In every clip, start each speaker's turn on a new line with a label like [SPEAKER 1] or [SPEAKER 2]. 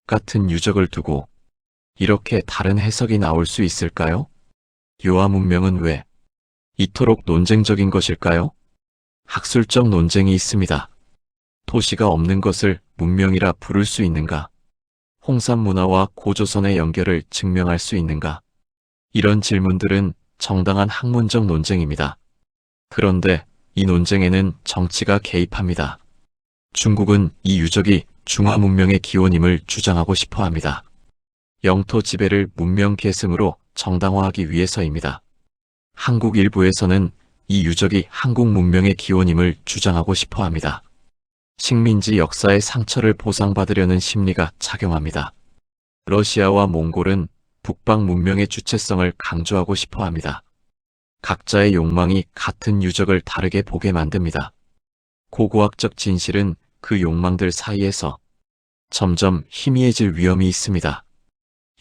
[SPEAKER 1] 똑같은 유적을 두고 이렇게 다른 해석이 나올 수 있을까요? 요하 문명은 왜 이토록 논쟁적인 것일까요? 학술적 논쟁이 있습니다. 도시가 없는 것을 문명이라 부를 수 있는가? 홍산 문화와 고조선의 연결을 증명할 수 있는가? 이런 질문들은 정당한 학문적 논쟁입니다. 그런데 이 논쟁에는 정치가 개입합니다. 중국은 이 유적이 중화 문명의 기원임을 주장하고 싶어 합니다. 영토 지배를 문명 계승으로 정당화하기 위해서입니다. 한국 일부에서는 이 유적이 한국 문명의 기원임을 주장하고 싶어 합니다. 식민지 역사의 상처를 보상받으려는 심리가 작용합니다. 러시아와 몽골은 북방 문명의 주체성을 강조하고 싶어 합니다. 각자의 욕망이 같은 유적을 다르게 보게 만듭니다. 고고학적 진실은 그 욕망들 사이에서 점점 희미해질 위험이 있습니다.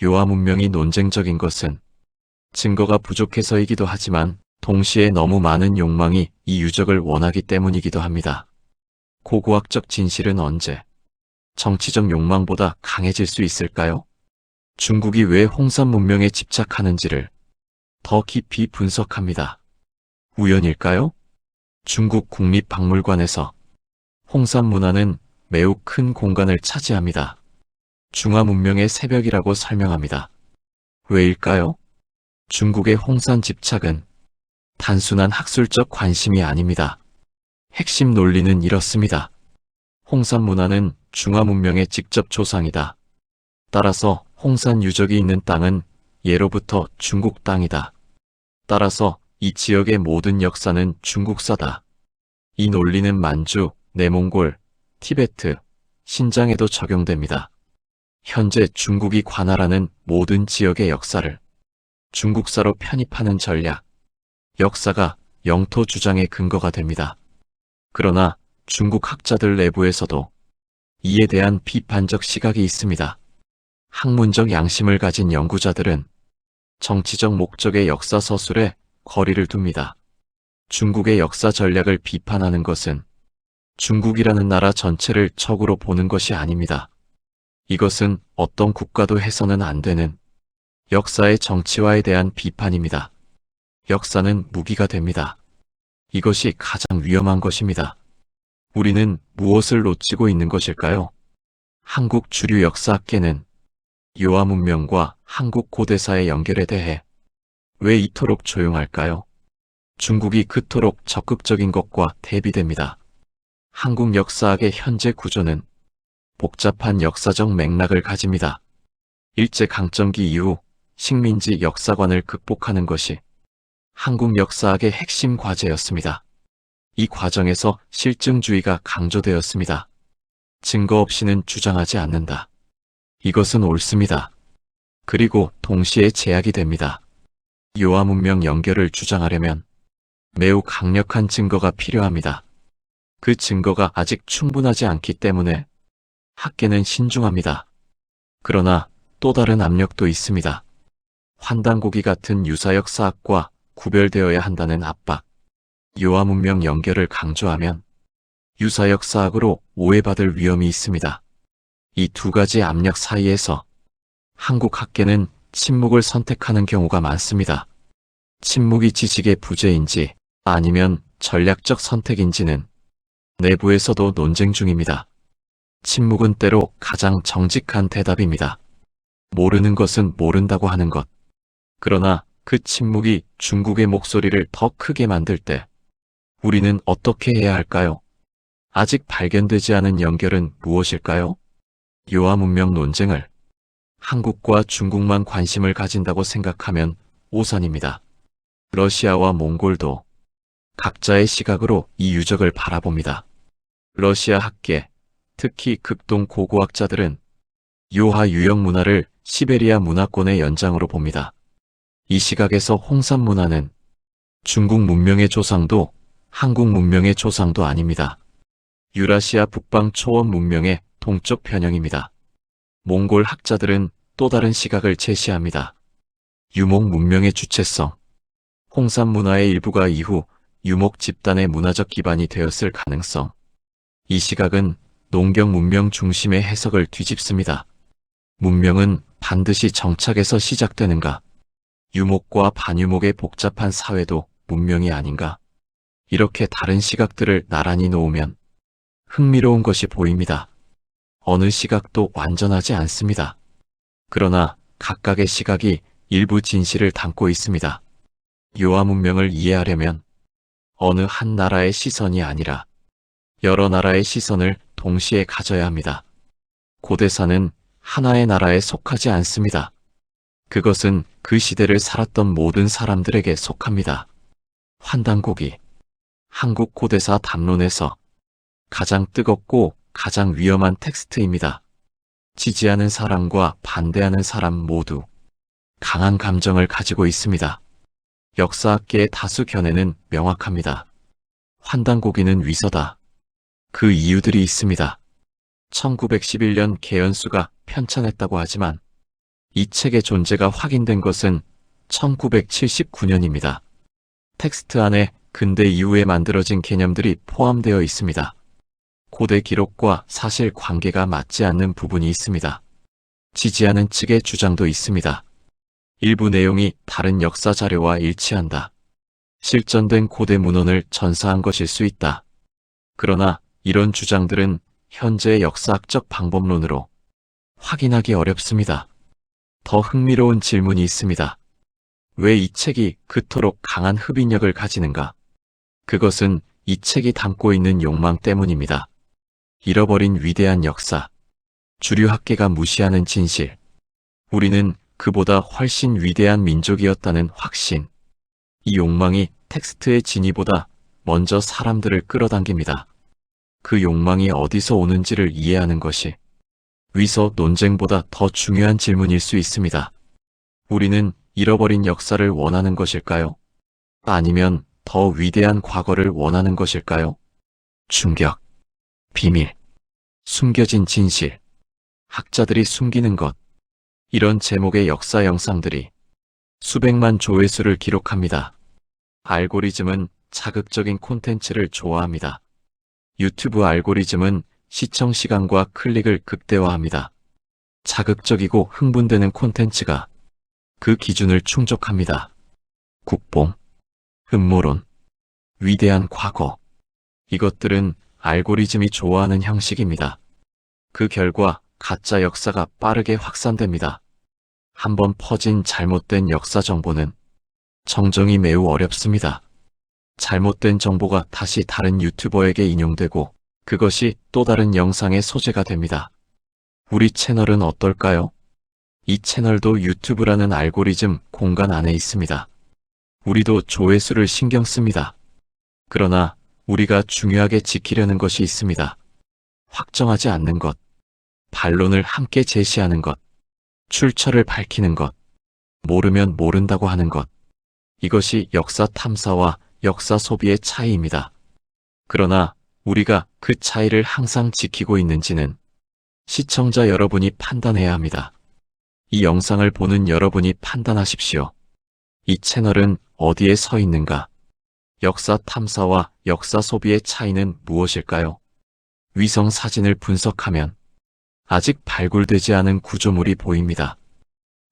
[SPEAKER 1] 요하 문명이 논쟁적인 것은 증거가 부족해서이기도 하지만 동시에 너무 많은 욕망이 이 유적을 원하기 때문이기도 합니다. 고고학적 진실은 언제 정치적 욕망보다 강해질 수 있을까요? 중국이 왜 홍산 문명에 집착하는지를 더 깊이 분석합니다. 우연일까요? 중국 국립박물관에서 홍산 문화는 매우 큰 공간을 차지합니다. 중화 문명의 새벽이라고 설명합니다. 왜일까요? 중국의 홍산 집착은 단순한 학술적 관심이 아닙니다. 핵심 논리는 이렇습니다. 홍산 문화는 중화 문명의 직접 조상이다. 따라서 홍산 유적이 있는 땅은 예로부터 중국 땅이다. 따라서 이 지역의 모든 역사는 중국사다. 이 논리는 만주, 내몽골, 티베트, 신장에도 적용됩니다. 현재 중국이 관할하는 모든 지역의 역사를 중국사로 편입하는 전략, 역사가 영토 주장의 근거가 됩니다. 그러나 중국 학자들 내부에서도 이에 대한 비판적 시각이 있습니다. 학문적 양심을 가진 연구자들은 정치적 목적의 역사 서술에 거리를 둡니다. 중국의 역사 전략을 비판하는 것은 중국이라는 나라 전체를 적으로 보는 것이 아닙니다. 이것은 어떤 국가도 해서는 안 되는 역사의 정치화에 대한 비판입니다. 역사는 무기가 됩니다. 이것이 가장 위험한 것입니다. 우리는 무엇을 놓치고 있는 것일까요? 한국 주류 역사학계는 요하 문명과 한국 고대사의 연결에 대해 왜 이토록 조용할까요? 중국이 그토록 적극적인 것과 대비됩니다. 한국 역사학의 현재 구조는 복잡한 역사적 맥락을 가집니다. 일제강점기 이후 식민지 역사관을 극복하는 것이 한국 역사학의 핵심 과제였습니다. 이 과정에서 실증주의가 강조되었습니다. 증거 없이는 주장하지 않는다. 이것은 옳습니다. 그리고 동시에 제약이 됩니다. 요하 문명 연결을 주장하려면 매우 강력한 증거가 필요합니다. 그 증거가 아직 충분하지 않기 때문에 학계는 신중합니다. 그러나 또 다른 압력도 있습니다. 환단고기 같은 유사역사학과 구별되어야 한다는 압박. 요하 문명 연결을 강조하면 유사역사학으로 오해받을 위험이 있습니다. 이 두 가지 압력 사이에서 한국 학계는 침묵을 선택하는 경우가 많습니다. 침묵이 지식의 부재인지 아니면 전략적 선택인지는 내부에서도 논쟁 중입니다. 침묵은 때로 가장 정직한 대답입니다. 모르는 것은 모른다고 하는 것. 그러나 그 침묵이 중국의 목소리를 더 크게 만들 때 우리는 어떻게 해야 할까요? 아직 발견되지 않은 연결은 무엇일까요? 요하 문명 논쟁을 한국과 중국만 관심을 가진다고 생각하면 오산입니다. 러시아와 몽골도 각자의 시각으로 이 유적을 바라봅니다. 러시아 학계, 특히 극동 고고학자들은 요하 유역 문화를 시베리아 문화권의 연장으로 봅니다. 이 시각에서 홍산 문화는 중국 문명의 조상도 한국 문명의 조상도 아닙니다. 유라시아 북방 초원 문명의 동쪽 편형입니다. 몽골 학자들은 또 다른 시각을 제시합니다. 유목 문명의 주체성. 홍산 문화의 일부가 이후 유목 집단의 문화적 기반이 되었을 가능성. 이 시각은 농경 문명 중심의 해석을 뒤집습니다. 문명은 반드시 정착에서 시작되는가? 유목과 반유목의 복잡한 사회도 문명이 아닌가? 이렇게 다른 시각들을 나란히 놓으면 흥미로운 것이 보입니다. 어느 시각도 완전하지 않습니다. 그러나 각각의 시각이 일부 진실을 담고 있습니다. 요하 문명을 이해하려면 어느 한 나라의 시선이 아니라 여러 나라의 시선을 동시에 가져야 합니다. 고대사는 하나의 나라에 속하지 않습니다. 그것은 그 시대를 살았던 모든 사람들에게 속합니다. 환단고기, 한국 고대사 담론에서 가장 뜨겁고 가장 위험한 텍스트입니다. 지지하는 사람과 반대하는 사람 모두 강한 감정을 가지고 있습니다. 역사학계의 다수 견해는 명확합니다. 환단고기는 위서다. 그 이유들이 있습니다. 1911년 개연수가 편찬했다고 하지만 이 책의 존재가 확인된 것은 1979년입니다. 텍스트 안에 근대 이후에 만들어진 개념들이 포함되어 있습니다. 고대 기록과 사실 관계가 맞지 않는 부분이 있습니다. 지지하는 측의 주장도 있습니다. 일부 내용이 다른 역사 자료와 일치한다. 실전된 고대 문헌을 전사한 것일 수 있다. 그러나 이런 주장들은 현재의 역사학적 방법론으로 확인하기 어렵습니다. 더 흥미로운 질문이 있습니다. 왜 이 책이 그토록 강한 흡인력을 가지는가? 그것은 이 책이 담고 있는 욕망 때문입니다. 잃어버린 위대한 역사, 주류 학계가 무시하는 진실, 우리는 그보다 훨씬 위대한 민족이었다는 확신, 이 욕망이 텍스트의 진위보다 먼저 사람들을 끌어당깁니다. 그 욕망이 어디서 오는지를 이해하는 것이 위서 논쟁보다 더 중요한 질문일 수 있습니다. 우리는 잃어버린 역사를 원하는 것일까요? 아니면 더 위대한 과거를 원하는 것일까요? 충격, 비밀, 숨겨진 진실, 학자들이 숨기는 것, 이런 제목의 역사 영상들이 수백만 조회수를 기록합니다. 알고리즘은 자극적인 콘텐츠를 좋아합니다. 유튜브 알고리즘은 시청 시간과 클릭을 극대화합니다. 자극적이고 흥분되는 콘텐츠가 그 기준을 충족합니다. 국뽕, 음모론, 위대한 과거, 이것들은 알고리즘이 좋아하는 형식입니다. 그 결과 가짜 역사가 빠르게 확산됩니다. 한번 퍼진 잘못된 역사 정보는 정정이 매우 어렵습니다. 잘못된 정보가 다시 다른 유튜버에게 인용되고 그것이 또 다른 영상의 소재가 됩니다. 우리 채널은 어떨까요? 이 채널도 유튜브라는 알고리즘 공간 안에 있습니다. 우리도 조회수를 신경 씁니다. 그러나 우리가 중요하게 지키려는 것이 있습니다. 확정하지 않는 것, 반론을 함께 제시하는 것, 출처를 밝히는 것, 모르면 모른다고 하는 것. 이것이 역사 탐사와 역사 소비의 차이입니다. 그러나 우리가 그 차이를 항상 지키고 있는지는 시청자 여러분이 판단해야 합니다. 이 영상을 보는 여러분이 판단하십시오. 이 채널은 어디에 서 있는가? 역사 탐사와 역사 소비의 차이는 무엇일까요? 위성 사진을 분석하면 아직 발굴되지 않은 구조물이 보입니다.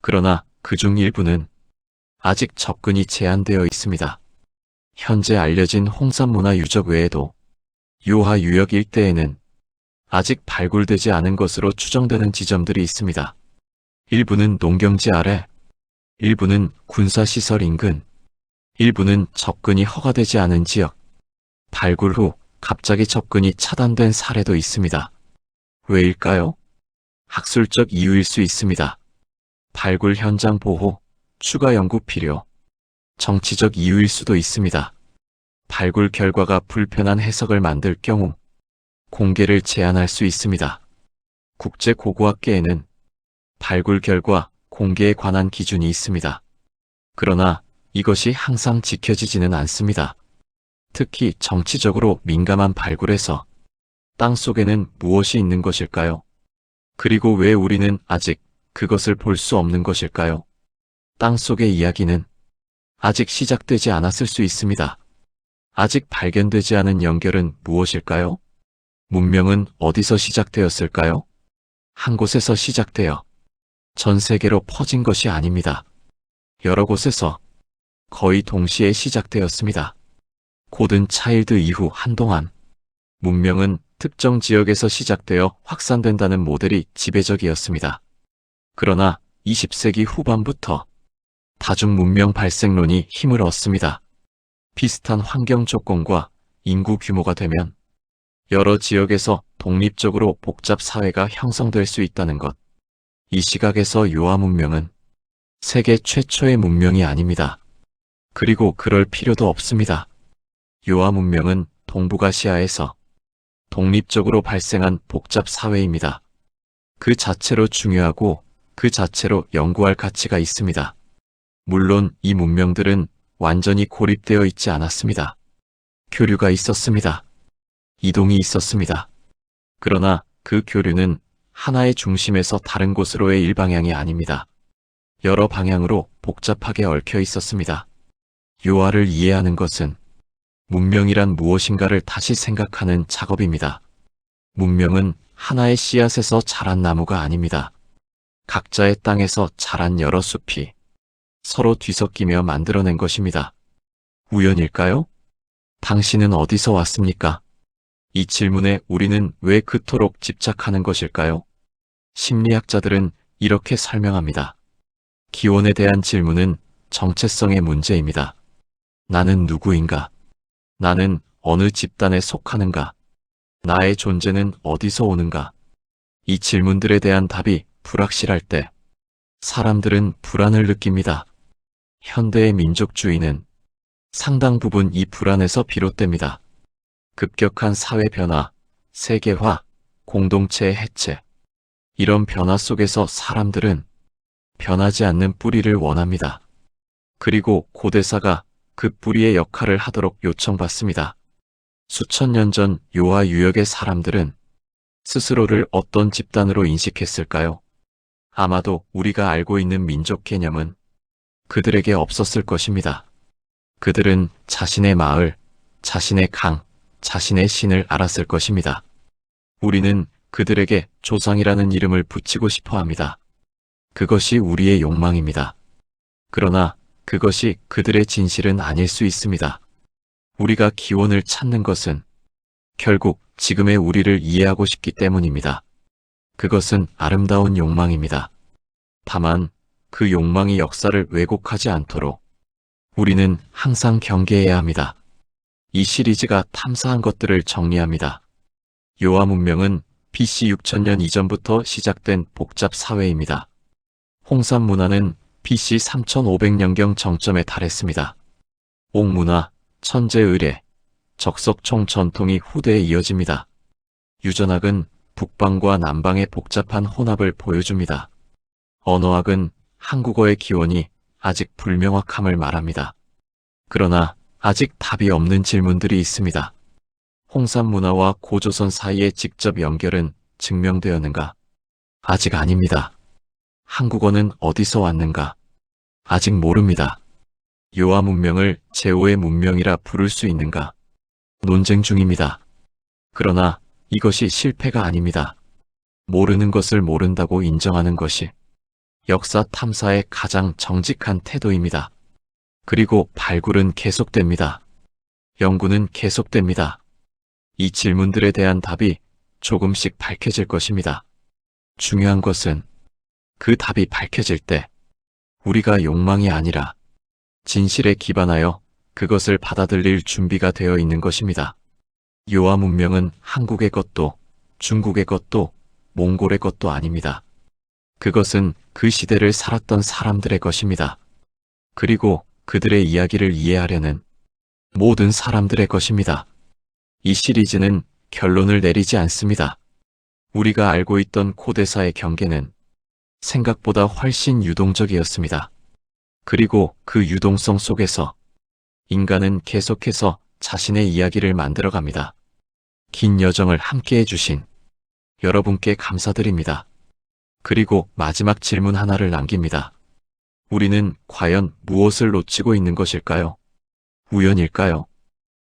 [SPEAKER 1] 그러나 그중 일부는 아직 접근이 제한되어 있습니다. 현재 알려진 홍산문화 유적 외에도 요하 유역 일대에는 아직 발굴되지 않은 것으로 추정되는 지점들이 있습니다. 일부는 농경지 아래, 일부는 군사시설 인근, 일부는 접근이 허가되지 않은 지역, 발굴 후 갑자기 접근이 차단된 사례도 있습니다. 왜일까요? 학술적 이유일 수 있습니다. 발굴 현장 보호, 추가 연구 필요, 정치적 이유일 수도 있습니다. 발굴 결과가 불편한 해석을 만들 경우 공개를 제한할 수 있습니다. 국제 고고학계에는 발굴 결과 공개에 관한 기준이 있습니다. 그러나 이것이 항상 지켜지지는 않습니다. 특히 정치적으로 민감한 발굴에서 땅속에는 무엇이 있는 것일까요? 그리고 왜 우리는 아직 그것을 볼 수 없는 것일까요? 땅속의 이야기는 아직 시작되지 않았을 수 있습니다. 아직 발견되지 않은 연결은 무엇일까요? 문명은 어디서 시작되었을까요? 한 곳에서 시작되어 전 세계로 퍼진 것이 아닙니다. 여러 곳에서 거의 동시에 시작되었습니다. 고든 차일드 이후 한동안 문명은 특정 지역에서 시작되어 확산된다는 모델이 지배적이었습니다. 그러나 20세기 후반부터 다중문명 발생론이 힘을 얻습니다. 비슷한 환경 조건과 인구 규모가 되면 여러 지역에서 독립적으로 복잡 사회가 형성될 수 있다는 것. 이 시각에서 요아 문명은 세계 최초의 문명이 아닙니다. 그리고 그럴 필요도 없습니다. 요아 문명은 동북아시아에서 독립적으로 발생한 복잡 사회입니다. 그 자체로 중요하고 그 자체로 연구할 가치가 있습니다. 물론 이 문명들은 완전히 고립되어 있지 않았습니다. 교류가 있었습니다. 이동이 있었습니다. 그러나 그 교류는 하나의 중심에서 다른 곳으로의 일방향이 아닙니다. 여러 방향으로 복잡하게 얽혀 있었습니다. 요아를 이해하는 것은 문명이란 무엇인가를 다시 생각하는 작업입니다. 문명은 하나의 씨앗에서 자란 나무가 아닙니다. 각자의 땅에서 자란 여러 숲이 서로 뒤섞이며 만들어낸 것입니다. 우연일까요? 당신은 어디서 왔습니까? 이 질문에 우리는 왜 그토록 집착하는 것일까요? 심리학자들은 이렇게 설명합니다. 기원에 대한 질문은 정체성의 문제입니다. 나는 누구인가? 나는 어느 집단에 속하는가? 나의 존재는 어디서 오는가? 이 질문들에 대한 답이 불확실할 때 사람들은 불안을 느낍니다. 현대의 민족주의는 상당 부분 이 불안에서 비롯됩니다. 급격한 사회 변화, 세계화, 공동체의 해체. 이런 변화 속에서 사람들은 변하지 않는 뿌리를 원합니다. 그리고 고대사가 그 뿌리의 역할을 하도록 요청받습니다. 수천 년 전 요아 유역의 사람들은 스스로를 어떤 집단으로 인식했을까요? 아마도 우리가 알고 있는 민족 개념은 그들에게 없었을 것입니다. 그들은 자신의 마을, 자신의 강, 자신의 신을 알았을 것입니다. 우리는 그들에게 조상이라는 이름을 붙이고 싶어 합니다. 그것이 우리의 욕망입니다. 그러나 그것이 그들의 진실은 아닐 수 있습니다. 우리가 기원을 찾는 것은 결국 지금의 우리를 이해하고 싶기 때문입니다. 그것은 아름다운 욕망입니다. 다만 그 욕망이 역사를 왜곡하지 않도록 우리는 항상 경계해야 합니다. 이 시리즈가 탐사한 것들을 정리합니다. 요아 문명은 BC 6000년 이전부터 시작된 복잡 사회입니다. 홍산 문화는 BC 3500년경 정점에 달했습니다. 옥문화, 천재의례, 적석총 전통이 후대에 이어집니다. 유전학은 북방과 남방의 복잡한 혼합을 보여줍니다. 언어학은 한국어의 기원이 아직 불명확함을 말합니다. 그러나 아직 답이 없는 질문들이 있습니다. 홍산 문화와 고조선 사이의 직접 연결은 증명되었는가? 아직 아닙니다. 한국어는 어디서 왔는가? 아직 모릅니다. 요아 문명을 제5의 문명이라 부를 수 있는가? 논쟁 중입니다. 그러나 이것이 실패가 아닙니다. 모르는 것을 모른다고 인정하는 것이 역사 탐사의 가장 정직한 태도입니다. 그리고 발굴은 계속됩니다. 연구는 계속됩니다. 이 질문들에 대한 답이 조금씩 밝혀질 것입니다. 중요한 것은 그 답이 밝혀질 때 우리가 욕망이 아니라 진실에 기반하여 그것을 받아들일 준비가 되어 있는 것입니다. 요아 문명은 한국의 것도 중국의 것도 몽골의 것도 아닙니다. 그것은 그 시대를 살았던 사람들의 것입니다. 그리고 그들의 이야기를 이해하려는 모든 사람들의 것입니다. 이 시리즈는 결론을 내리지 않습니다. 우리가 알고 있던 고대사의 경계는 생각보다 훨씬 유동적이었습니다. 그리고 그 유동성 속에서 인간은 계속해서 자신의 이야기를 만들어갑니다. 긴 여정을 함께 해주신 여러분께 감사드립니다. 그리고 마지막 질문 하나를 남깁니다. 우리는 과연 무엇을 놓치고 있는 것일까요? 우연일까요?